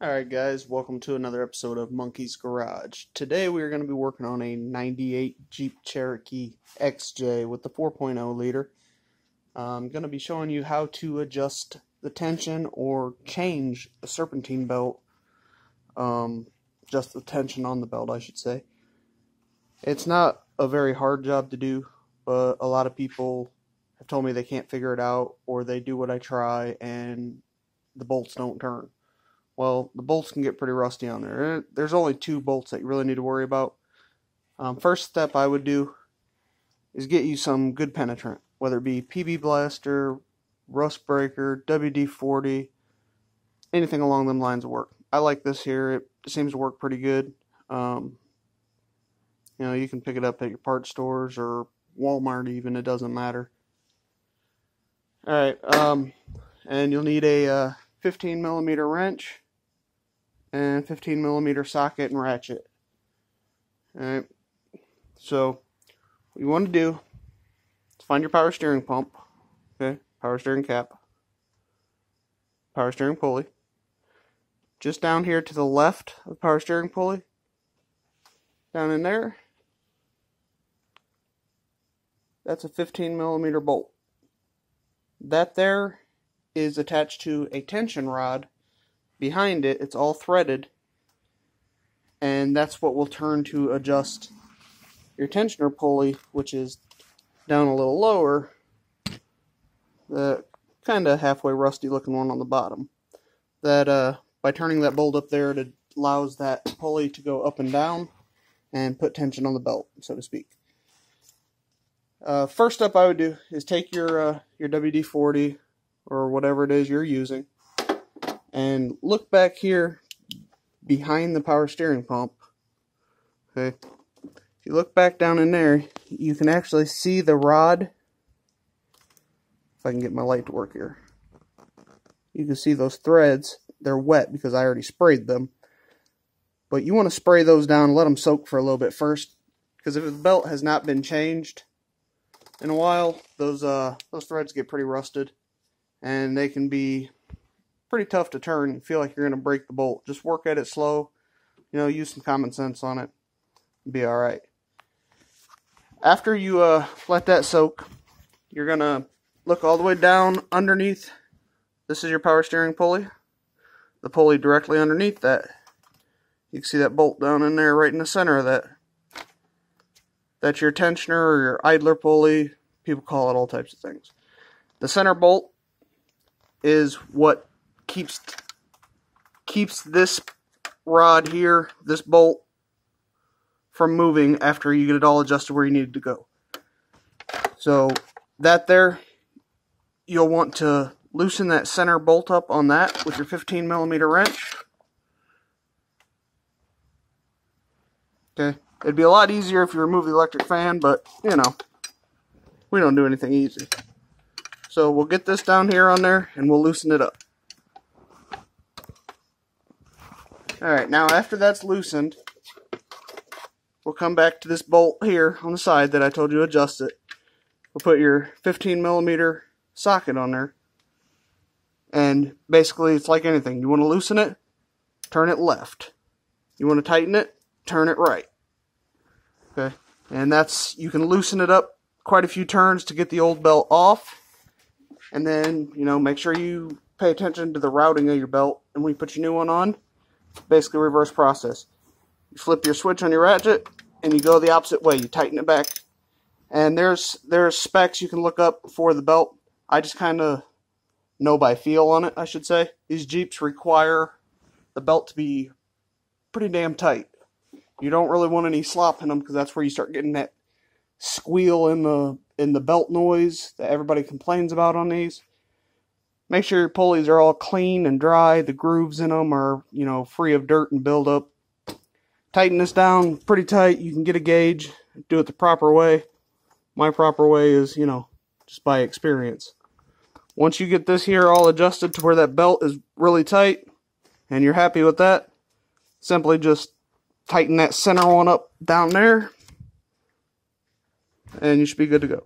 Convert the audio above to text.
Alright guys, welcome to another episode of Monkey's Garage. Today we are going to be working on a 98 Jeep Cherokee XJ with the 4.0 liter. I'm going to be showing you how to adjust the tension or change the serpentine belt. Just the tension on the belt, I should say. It's not a very hard job to do, but a lot of people have told me they can't figure it out, or they do what I try and the bolts don't turn. Well, the bolts can get pretty rusty on there. There's only two bolts that you really need to worry about. First step I would do is get you some good penetrant, whether it be PB Blaster, Rust Breaker, WD-40, anything along them lines of work. I like this here. It seems to work pretty good. You can pick it up at your parts stores or Walmart even. It doesn't matter. Alright, and you'll need a 15 millimeter wrench and 15 millimeter socket and ratchet. Alright, so what you want to do is find your power steering pump, okay, power steering cap, power steering pulley. Just down here to the left of the power steering pulley, down in there, that's a 15 millimeter bolt. That there is attached to a tension rod. Behind it, it's all threaded, and that's what will turn to adjust your tensioner pulley, which is down a little lower, the kind of halfway rusty looking one on the bottom. That by turning that bolt up there, it allows that pulley to go up and down and put tension on the belt, so to speak. First step I would do is take your WD-40 or whatever it is you're using, and look back here behind the power steering pump. Okay, if you look back down in there, you can actually see the rod. If I can get my light to work here, you can see those threads. They're wet because I already sprayed them, but you want to spray those down and let them soak for a little bit first, because if the belt has not been changed in a while, those threads get pretty rusted, and they can be pretty tough to turn. You feel like you're going to break the bolt. Just work at it slow. Use some common sense on it. Be alright. After you let that soak, you're going to look all the way down underneath. This is your power steering pulley. The pulley directly underneath that. You can see that bolt down in there right in the center of that. That's your tensioner or your idler pulley. People call it all types of things. The center bolt is what keeps this rod here, this bolt, from moving after you get it all adjusted where you need it to go. So that there, you'll want to loosen that center bolt up on that with your 15 millimeter wrench. Okay. It'd be a lot easier if you remove the electric fan, but, we don't do anything easy. So we'll get this down here on there, and we'll loosen it up. Alright, now after that's loosened, we'll come back to this bolt here on the side that I told you to adjust it. We'll put your 15 millimeter socket on there, and basically it's like anything. You want to loosen it, turn it left. You want to tighten it, turn it right. Okay, and you can loosen it up quite a few turns to get the old belt off, and then make sure you pay attention to the routing of your belt. And when you put your new one on, basically reverse process. You flip your switch on your ratchet and you go the opposite way. You tighten it back, and there's specs you can look up for the belt. I just kind of know by feel on it, I should say. These Jeeps require the belt to be pretty damn tight. You don't really want any slop in them, because that's where you start getting that squeal in the belt noise that everybody complains about on these. Make sure your pulleys are all clean and dry. The grooves in them are, free of dirt and buildup. Tighten this down pretty tight. You can get a gauge. Do it the proper way. My proper way is, just by experience. Once you get this here all adjusted to where that belt is really tight, and you're happy with that, simply just tighten that center one up down there, and you should be good to go.